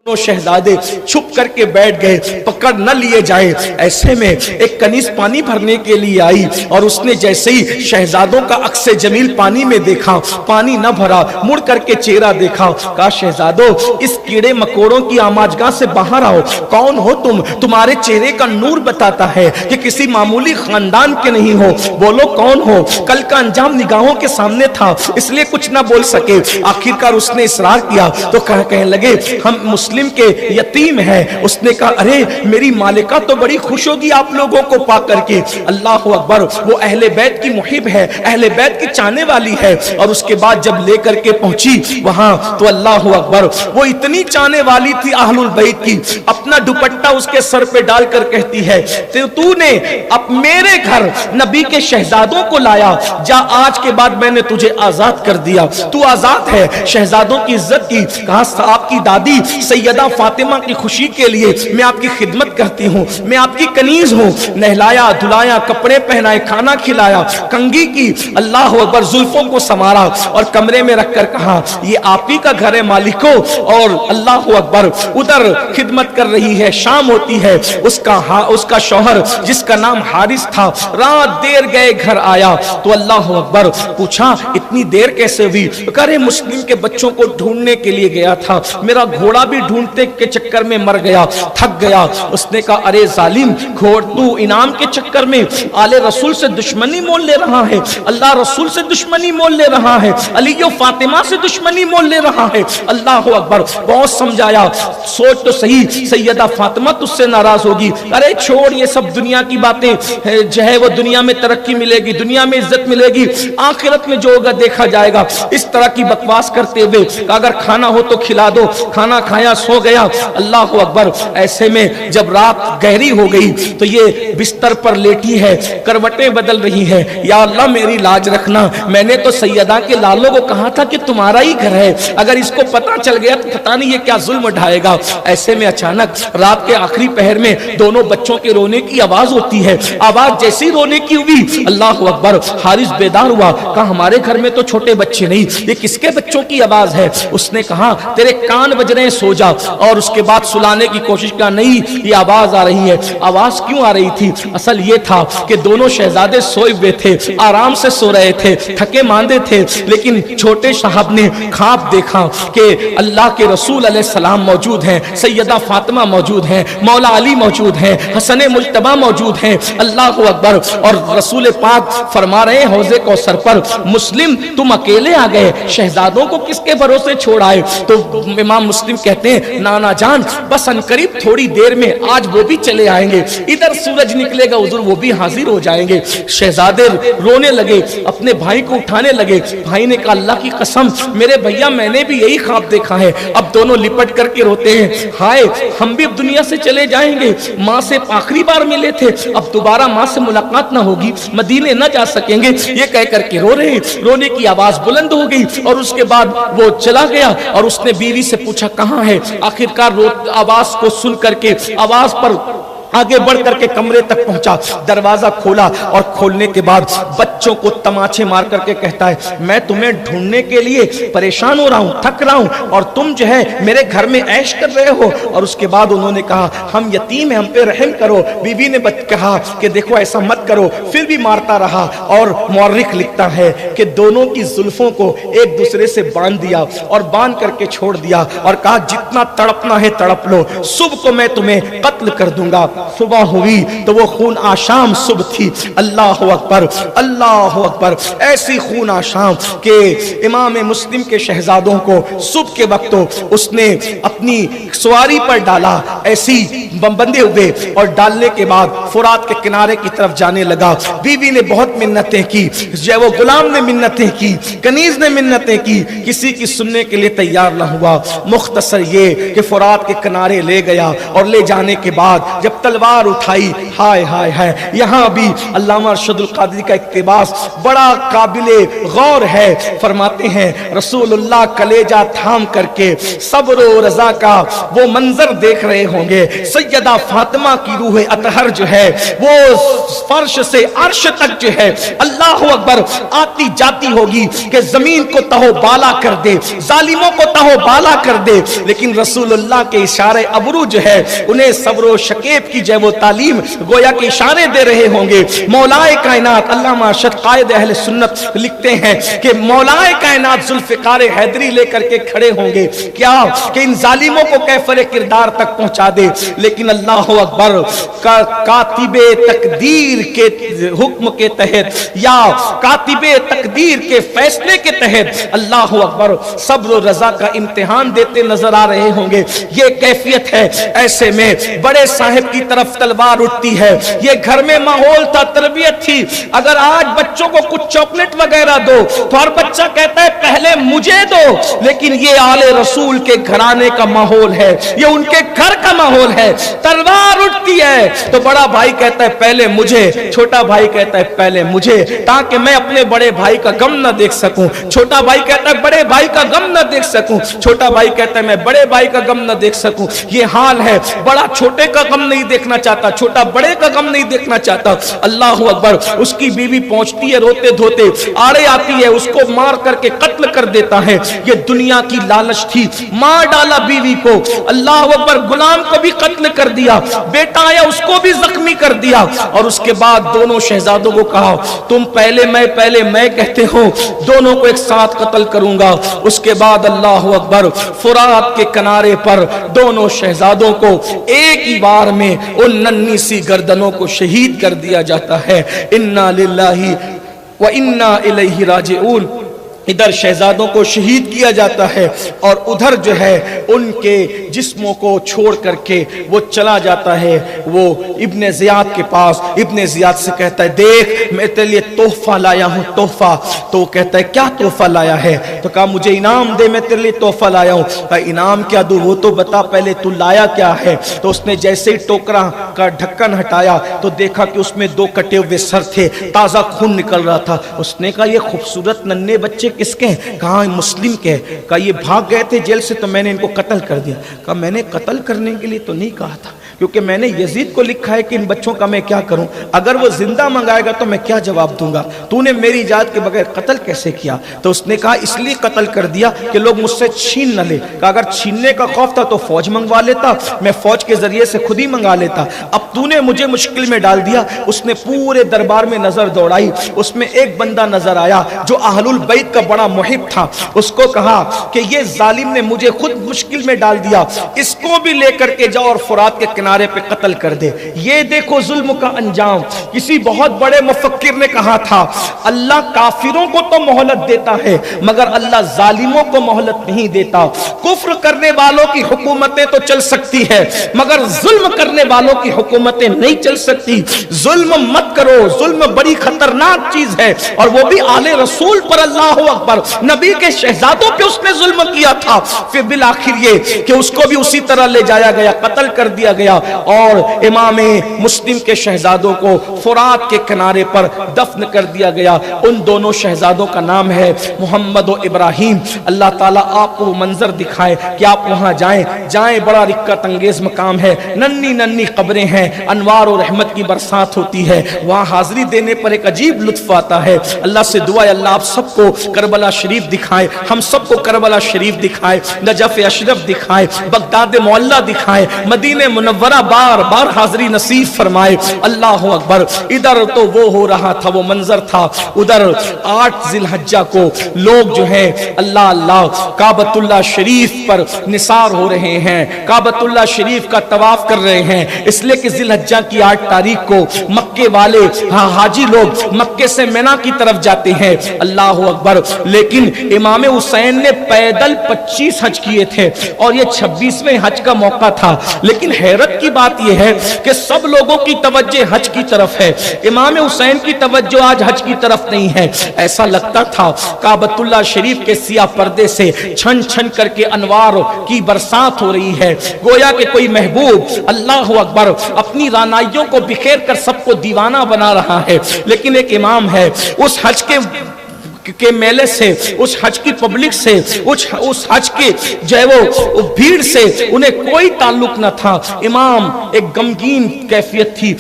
शहजादे छुप करके बैठ गए, पकड़ न लिए जाए। ऐसे में एक कनीज पानी भरने के लिए आई और उसने जैसे ही शहजादों का अक्स जमील पानी में देखा, पानी न भरा, मुड़ करके चेहरा देखा, कहा शहजादो इस कीड़े मकोड़ों की आमाजगाह से बाहर आओ, कौन हो तुम? तुम्हारे चेहरे का नूर बताता है कि किसी मामूली खानदान के नहीं हो, बोलो कौन हो? कल का अंजाम निगाहों के सामने था, इसलिए कुछ ना बोल सके। आखिरकार उसने इसरार किया तो कहने लगे हम मुस्लिम के यतीम है। उसने कहा अरे मेरी मालिका तो बड़ी खुश होगी आप लोगों को पा करके। अल्लाह अकबर, वो अहले बैत की मुहिब है, अहले बैत की चाहने वाली है। और उसके बाद जब लेकर के पहुंची वहां तो अल्लाह अकबर, वो इतनी चाहने वाली थी अहलुल बैत की, अपना दुपट्टा उसके सर पे डालकर कहती है तूने अब मेरे घर नबी के शहजादों को लाया, जा आज के बाद मैंने तुझे आजाद कर दिया, तू आजाद है। शहजादों की इज्जत की। कहा आपकी दादी सैयदा फातिमा की खुशी के लिए मैं आपकी खिदमत करती हूँ, मैं आपकी कनीज हूँ। नहलाया धुलाया, कपड़े पहनाए, खाना खिलाया, कंघी की, अल्लाह अकबर, जुल्फों को संवारा और कमरे में रखकर कहा ये आप ही का घर है मालिको। और अल्लाह अकबर उधर खिदमत कर रही है। शाम होती है, उसका शौहर जिसका नाम हारिस था रात देर गए घर आया तो अल्लाह अकबर पूछा इतनी देर कैसे हुई? करे मुस्लिम के बच्चों को ढूंढने के लिए गया था, मेरा घोड़ा भी ढूंढते के चक्कर में मर गया, थक गया। उसने कहा अरे जालिम घोड़, तू इनाम के चक्कर में आले रसूल से दुश्मनी मोल ले रहा है, अल्लाह रसूल से दुश्मनी मोल ले रहा है, अली और फातिमा से दुश्मनी मोल ले रहा है। अल्लाह अकबर, बहुत समझाया, सोच तो सही, सैयदा फातिमा तुझसे नाराज होगी। अरे छोड़ ये सब दुनिया की बातें, जो है वो दुनिया में तरक्की मिलेगी, दुनिया में इज्जत मिलेगी, आखिरत में जो होगा देखा जाएगा। इस तरह की बकवास करते हुए अगर खाना हो तो खिला दो, खाना खाया सो गया। अल्लाह अकबर, ऐसे में जब रात गहरी हो गई तो ये बिस्तर पर लेटी है, करवटें बदल रही है। या अल्लाह मेरी लाज रखना, मैंने तो सैयदा के लालों को कहा था कि तुम्हारा ही घर है, अगर इसको पता चल गया तो पता नहीं ये क्या जुल्म ढाएगा। ऐसे में अचानक रात के आखिरी पहर में दोनों बच्चों के रोने की आवाज होती है। आवाज जैसी रोने की हुई, अल्लाह अकबर, हारिस बेदार हुआ। कहा हमारे घर में तो छोटे बच्चे नहीं, ये किसके बच्चों की आवाज है? उसने कहा तेरे कान बज रहे, सो जा। और उसके बाद सुलाने की कोशिश का, नहीं ये आवाज आ रही है। आवाज क्यों आ रही थी? असल ये था कि दोनों शहजादे सोए हुए थे, आराम से सो रहे थे, थके मांदे थे, लेकिन छोटे साहब ने ख्वाब देखा कि अल्लाह के रसूल अलैहिस्सलाम मौजूद हैं, सैयदा फातिमा मौजूद हैं, मौला अली मौजूद हैं, हसन मुज्तबा मौजूद हैं। अल्लाह अकबर, और रसूल पाक फरमा रहे हैं हौज़े कौसर पर, मुस्लिम तुम अकेले आ गए, शहजादों को किसके भरोसे छोड़ आए? तो इमाम मुस्लिम कहते हैं नाना जान बस अनकरीब थोड़ी देर में आज वो भी चले आएंगे, इधर सूरज निकलेगा हुजूर वो भी हाजिर हो जाएंगे। शहजादे रोने लगे, अपने भाई को उठाने लगे। भाई ने कहा अल्लाह की कसम मेरे भैया मैंने भी यही ख्वाब देखा है। अब दोनों लिपट करके रोते हैं, हाय हम भी अब दुनिया से चले जाएंगे, माँ से आखिरी बार मिले थे, अब दोबारा माँ से मुलाकात ना होगी, मदीने न जा सकेंगे, ये कह करके रो रहे। रोने की आवाज बुलंद हो गई और उसके बाद वो चला गया। और उसने बीवी से पूछा कहाँ है? आखिरकार आवाज को सुन करके आवाज पर आगे बढ़ करके कमरे तक पहुंचा, दरवाजा खोला और खोलने के बाद बच्चों को तमाचे मार करके कहता है मैं तुम्हें ढूंढने के लिए परेशान हो रहा हूं, थक रहा हूं, और तुम जो है मेरे घर में ऐश कर रहे हो। और उसके बाद उन्होंने कहा हम यतीम हैं, हम पे रहम करो। बीवी ने कहा कि देखो ऐसा मत करो, फिर भी मारता रहा। और मौर्रिख लिखता है कि दोनों की जुल्फों को एक दूसरे से बांध दिया और बांध करके छोड़ दिया और कहा जितना तड़पना है तड़प लो, सुबह को मैं तुम्हें कत्ल कर दूंगा। सुबह हुई तो वो खून आशाम सुबह थी। अल्लाह अकबर, अल्लाह अकबर, ऐसी खून आशाम के इमाम मुस्लिम के शहजादों को सुबह के वक्त उसने अपनी सवारी पर डाला, ऐसी बंधे हुए, और डालने के बाद फुरात के किनारे की तरफ जाने लगा। बीवी ने बहुत मिन्नतें की, जो वो गुलाम ने मिन्नतें की, कनीज ने मिन्नतें की, किसी की सुनने के लिए तैयार न हुआ। मुख्तसर ये कि फुरात के किनारे ले गया और ले जाने के बाद जब तक تلوار اٹھائی. ہائے ہائے ہائے. یہاں بھی علامہ ارشد القادری کا اقتباس بڑا قابل غور ہے. فرماتے ہیں رسول اللہ کلیجہ تھام کر کے صبر و رضا کا وہ منظر دیکھ رہے ہوں گے. سیدہ فاطمہ کی روح اطہر جو ہے وہ فرش سے عرش تک جو ہے اللہ اکبر آتی جاتی ہوگی کہ زمین کو تہو بالا کر دے, ظالموں کو تہو بالا کر دے. لیکن رسول اللہ کے اشارے ابرو جو ہے انہیں صبر و شکیب کی جو وہ تعلیم گویا کہ اشارے دے رہے ہوں گے. مولائے کائنات علامہ ارشد قائد اہل سنت لکھتے ہیں کہ مولائے کائنات ذوالفقار حیدری لے کر کے کھڑے ہوں گے کیا کہ ان ظالموں کو کیفر کردار تک پہنچا دے. لیکن اللہ اکبر کاتب تقدیر کے حکم کے تحت یا کاتب تقدیر کے فیصلے کے تحت اللہ اکبر صبر و رضا کا امتحان دیتے نظر آ رہے ہوں گے. یہ کیفیت ہے. ایسے میں بڑے صاحب کی طرف تلوار اٹھتی ہے. یہ گھر میں ماحول تھا, تربیت تھی. اگر آج بچوں کو کچھ چاکلیٹ وغیرہ دو تو ہر بچہ کہتا ہے پہلے مجھے دو. لیکن یہ آل رسول کے گھرانے کا ماحول ہے, یہ ان کے گھر کا ماحول ہے. تلوار اٹھتی ہے تو بڑا بھائی کہتا ہے پہلے مجھے, چھوٹا بھائی کہتا ہے پہلے مجھے, تاکہ میں اپنے بڑے بھائی کا غم نہ دیکھ سکوں. چھوٹا بھائی کہتا ہے بڑے بھائی کا غم نہ دیکھ سکوں. چھوٹا بھائی کہتا ہے میں بڑے بھائی کا غم نہ دیکھ سکوں. یہ حال ہے. بڑا چھوٹے کا غم نہیں دیکھنا چاہتا, چھوٹا بڑے کا غم نہیں دیکھنا چاہتا. اللہ اکبر. اس کی بیوی پہنچتی ہے روتے دھوتے, آڑے آتی ہے, اس کو مار کر کے قتل کر دیتا ہے. یہ دنیا کی لالچ تھی, مار ڈالا بیوی کو. اللہ اکبر. غلام کو بھی قتل کر دیا, بیٹا آیا اس کو بھی زخمی کر دیا. اور اس کے بعد دونوں شہزادوں کو کہا تم پہلے میں کہتے ہو دونوں کو ایک ساتھ قتل کروں گا. اس کے بعد اللہ اکبر فرات کے کنارے پر دونوں شہزادوں کو ایک ہی بار میں ان ننھی سی گردنوں کو شہید کر دیا جاتا ہے. انا للہ و انا الیہ راجعون. ادھر شہزادوں کو شہید کیا جاتا ہے اور ادھر جو ہے ان کے جسموں کو چھوڑ کر کے وہ چلا جاتا ہے وہ ابن زیاد کے پاس. ابن زیاد سے کہتا ہے دیکھ میں تیرے لیے تحفہ لایا ہوں, تحفہ. تو وہ کہتا ہے کیا تحفہ لایا ہے؟ تو کہا مجھے انعام دے, میں تیرے لیے تحفہ لایا ہوں. کہا انعام کیا دوں, وہ تو بتا پہلے تو لایا کیا ہے. تو اس نے جیسے ہی ٹوکرا کا ڈھکن ہٹایا تو دیکھا کہ اس میں 2 کٹے ہوئے سر تھے, تازہ خون نکل رہا تھا. اس نے کہا یہ خوبصورت ننھے بچے کس کے ہیں؟ کہا مسلم کے. کہا یہ بھاگ گئے تھے جیل سے تو میں نے ان کو قتل کر دیا. کہا میں نے قتل کرنے کے لیے تو نہیں کہا تھا, کیونکہ میں نے یزید کو لکھا ہے کہ ان بچوں کا میں کیا کروں, اگر وہ زندہ منگائے گا تو میں کیا جواب دوں گا, تو نے میری اجازت کے بغیر قتل کیسے کیا؟ تو اس نے کہا اس لیے قتل کر دیا کہ لوگ مجھ سے چھین نہ لے. کہا اگر چھیننے کا خوف تھا تو فوج منگوا لیتا, میں فوج کے ذریعے سے خود ہی منگا لیتا. اب تو نے مجھے مشکل میں ڈال دیا. اس نے پورے دربار میں نظر دوڑائی, اس میں ایک بندہ نظر آیا جو اہل البیت کا بڑا محب تھا. اس کو کہا کہ یہ ظالم نے مجھے خود مشکل میں ڈال دیا, اس کو بھی لے کر کے جاؤ اور فرات کے کنارے پہ قتل کر دے. یہ دیکھو ظلم کا انجام. کسی بہت بڑے مفکر نے کہا تھا اللہ کافروں کو تو مہلت دیتا ہے مگر اللہ ظالموں کو مہلت نہیں دیتا. کفر کرنے والوں کی حکومتیں تو چل سکتی ہے مگر ظلم کرنے والوں کی حکومتیں نہیں چل سکتی. ظلم مت کرو, ظلم بڑی خطرناک چیز ہے, اور وہ بھی آل رسول پر. اللہ اکبر. نبی کے شہزادوں پہ اس نے ظلم کیا تھا, پھر بالآخر یہ کہ اس کو بھی اسی طرح لے جایا گیا, قتل کر دیا گیا, اور امام مسلم کے شہزادوں کو فرات کے کنارے پر دفن کر دیا گیا. ان دونوں شہزادوں کا نام ہے محمد و ابراہیم. اللہ تعالیٰ آپ کو منظر دکھائے کہ آپ وہاں جائیں. بڑا رکت انگیز مقام ہے, ننھی قبریں ہیں, انوار و رحمت کی برسات ہوتی ہے. وہاں حاضری دینے پر ایک عجیب لطف آتا ہے. اللہ سے دعا ہے اللہ آپ سب کو کربلا شریف دکھائے, ہم سب کو کربلا شریف دکھائے, نجف اشرف دکھائے, بغداد معلیٰ دکھائے, مدینہ منورہ بار بار حاضری نصیب فرمائے. اللہ اکبر. ادھر تو وہ ہو رہا تھا, وہ منظر تھا. ادھر 8 ذی الحجہ کو لوگ جو ہے اللہ کعبۃ اللہ شریف پر نثار ہو رہے ہیں, کعبۃ اللہ شریف کا طواف کر رہے ہیں, اس لیے کہ ذی الحجہ کی 8 تاریخ کو مکے والے حاجی لوگ مکے سے مینا کی طرف جاتے ہیں. اللہ اکبر. لیکن امام حسین نے پیدل 25 حج کیے تھے اور یہ 26ویں حج کا موقع تھا. لیکن حیرت हैरत की बात यह है कि सब लोगों की तवज्जो हज की तरफ है, इमाम हुसैन की तवज्जो आज हज की तरफ नहीं है। ऐसा लगता था काबतुल्लाह शरीफ के सिया पर्दे से छन छन करके अनवार की बरसात हो रही है, गोया कि कोई महबूब अल्लाह अकबर अपनी रानाइयों को बिखेर कर सबको दीवाना बना रहा है। लेकिन एक इमाम है, उस हज के मेले से, उस हज की पब्लिक से, उस हज के जो है वो भीड़ से उन्हें कोई ताल्लुक न था। इमाम एक गमगीन कैफियत थी,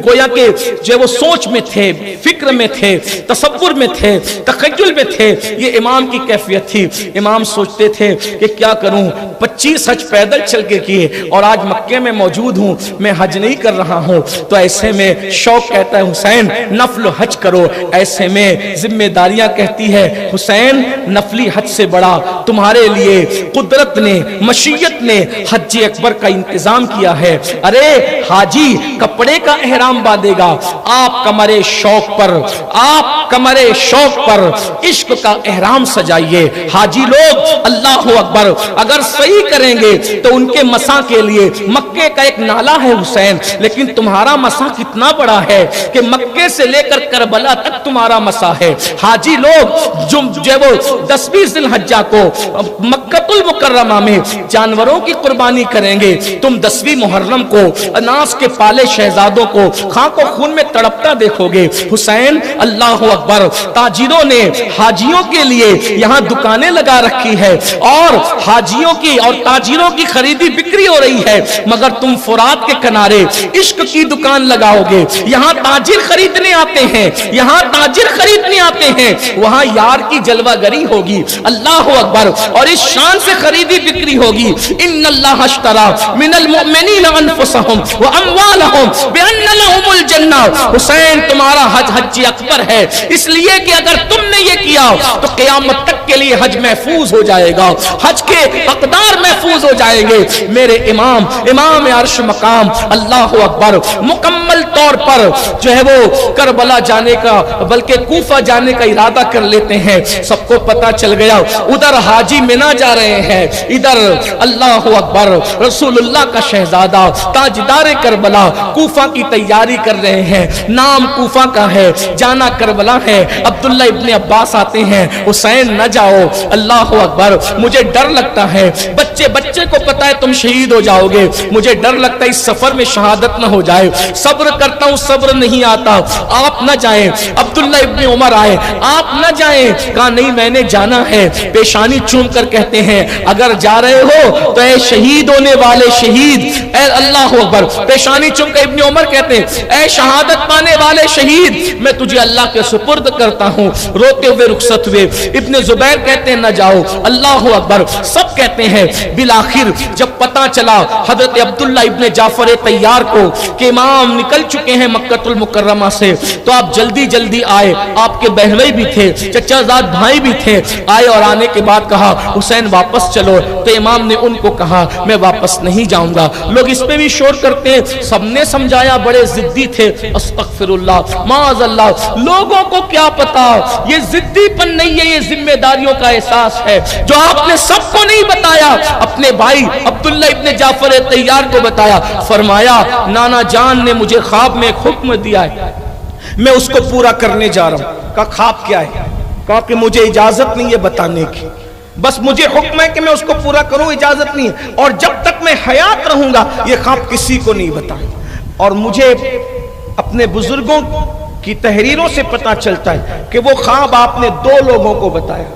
गोया के जो वो सोच में थे, फिक्र में थे, तसव्वुर में थे, तखय्युल में थे। ये इमाम की कैफियत थी। इमाम सोचते थे कि क्या करूं, 25 हज पैदल चल के किए और आज मक्के में मौजूद हूं, मैं हज नहीं कर रहा हूं। तो ऐसे में शौक कहता है हुसैन नफल हज करो। ऐसे में जिम्मेदारी कहती है हुसैन नफली हज से बड़ा तुम्हारे लिए कुदरत ने, मशीयत ने हज अकबर का इंतजाम किया है। अरे हाजी कपड़े का एहराम बांधेगा, आप कमरे शौक पर, आप कमरे शौक पर इश्क का एहराम सजाइए। हाजी लोग अल्लाह अकबर अगर सही करेंगे तो उनके मसा के लिए मक्के का एक नाला है हुसैन, लेकिन तुम्हारा मसा कितना बड़ा है कि मक्के से लेकर करबला तक तुम्हारा मसा है। हाजी लोग जो वो 10-20 जिलहज्जा को मक्कतुल मुकर्रमा में जानवरों की कुर्बानी करेंगे, तुम 10वीं मुहर्रम को अनास के पाले शहजादों को खाको खून में तड़पता देखोगे। हुसैन अल्लाह अकबर, ताजिरों ने हाजियों के लिए यहाँ दुकानें लगा रखी है और हाजियों की और ताजिरों की खरीदी बिक्री हो रही है, मगर तुम फुरात के किनारे इश्क की दुकान लगाओगे। यहाँ ताजिर खरीदने आते हैं, यहाँ ताजिर खरीदने आते हैं, वहां यार की जलवागरी होगी। अल्लाह अकबर, और इस शान से खरीदी बिक्री होगी। इन्नल्लाह अश्तरा मिनल मुमिनीना अनफुसहुम व अमवालहुम बिअन्न लहुमुल जन्नह। हुसैन तुम्हारा हज हज अकबर है, इसलिए कि अगर तुमने ये किया तो क़यामत तक के लिए हज महफूज हो जाएगा, हज के हकदार महफूज हो जाएंगे। मेरे इमाम, इमाम अर्श मकाम अल्लाह अकबर मुकम्मल तौर पर जो है वो करबला जाने का, बल्कि कूफा जाने का इरादा कर लेते हैं। सबको पता चल गया, उधर हाजी मिना जा रहे हैं, इधर अल्लाह अकबर रसूलुल्लाह का शहजादा ताजदार करबला कूफा की तैयारी कर रहे हैं। नाम कूफा का है, जाना करबला है। अब्दुल्ला इब्ने अब्बास आते हैं, हुसैन न जाओ, अल्लाह अकबर मुझे डर लगता है, बच्चे को पता है तुम शहीद हो जाओगे, मुझे डर लगता है इस सफर में शहादत न हो जाए, सब्र करता हूं, सब्र नहीं आता, आप न जाएं। अब्दुल्ला इब्ने उमर आए, आप न जाएं। कहा नहीं मैंने जाना है। पेशानी चूम कर कहते हैं अगर जा रहे हो तो ऐ शहीद होने वाले शहीद, ऐ अल्लाह अकबर। पेशानी चूम कर इब्ने उमर कहते हैं ऐ शहादत पाने वाले शहीद, मैं तुझे अल्लाह के सुपुर्द करता हूं। रोते हुए रुखसत हुए। इब्ने जुबैर कहते हैं न जाओ, अल्लाह अकबर। सब कहते हैं। बिलाखिर जब पता चला हजरत अब्दुल्ला इब्ने जाफर तैयार को कि इमाम निकल चुके हैं मक्कतुल मुकर्रमा से, तो आप जल्दी जल्दी आए। आपके बहनोई भी थे, चचाजाद भाई भी थे। आए और आने के बाद कहा हुसैन वापस चलो, तो इमाम ने उनको कहा मैं वापस नहीं जाऊंगा। लोग इस पे भी शोर करते हैं, सबने समझाया, बड़े जिद्दी थे। अस्तगफिरुल्लाह माअज़ल्लाह, लोगों को क्या पता ये जिद्दीपन नहीं है, ये जिम्मेदारियों का एहसास है जो आपने सबको नहीं बताया। अपने भाई अब्दुल्ला इब्ने जाफर तैयार को बताया, फरमाया नाना जान ने मुझे ख्वाब में एक हुक्म दिया है, मैं उसको पूरा करने जा रहा हूं। कहा ख्वाब क्या है? कहा कि मुझे इजाजत नहीं है बताने की, बस मुझे हुक्म है कि मैं उसको पूरा करूं, इजाजत नहीं है, और जब तक मैं हयात रहूंगा ये ख्वाब किसी को नहीं बताऊं। और मुझे अपने बुजुर्गों की तहरीरों से पता चलता है कि वो ख्वाब आपने 2 लोगों को बताया,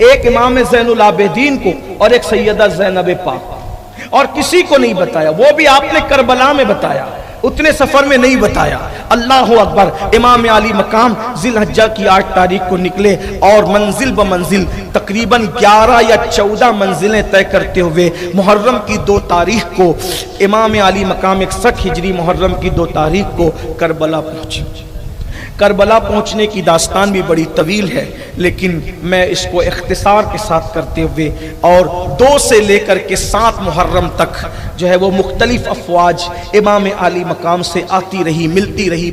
एक इमाम ज़ैनुल आबिदीन को और एक सैयदा ज़ैनब पाक, और किसी को नहीं बताया। वो भी आपने करबला में बताया, उतने सफर में नहीं बताया। अल्लाह अकबर। इमाम आली मकाम जिलहज्जा की 8 तारीख को निकले और मंजिल ब मंजिल तकरीबन 11 या 14 मंजिलें तय करते हुए मुहर्रम की 2 तारीख को इमाम आली मकाम 61 हिजरी मुहर्रम की 2 तारीख को करबला पहुंचे। करबला पहुंचने की दास्तान भी बड़ी तवील है, लेकिन मैं इसको इख्तिसार के साथ करते हुए, और 2 से लेकर के 7 मुहर्रम तक जो है वो मुख्तलिफ अफवाज इमाम आली मकाम से आती रही, मिलती रही।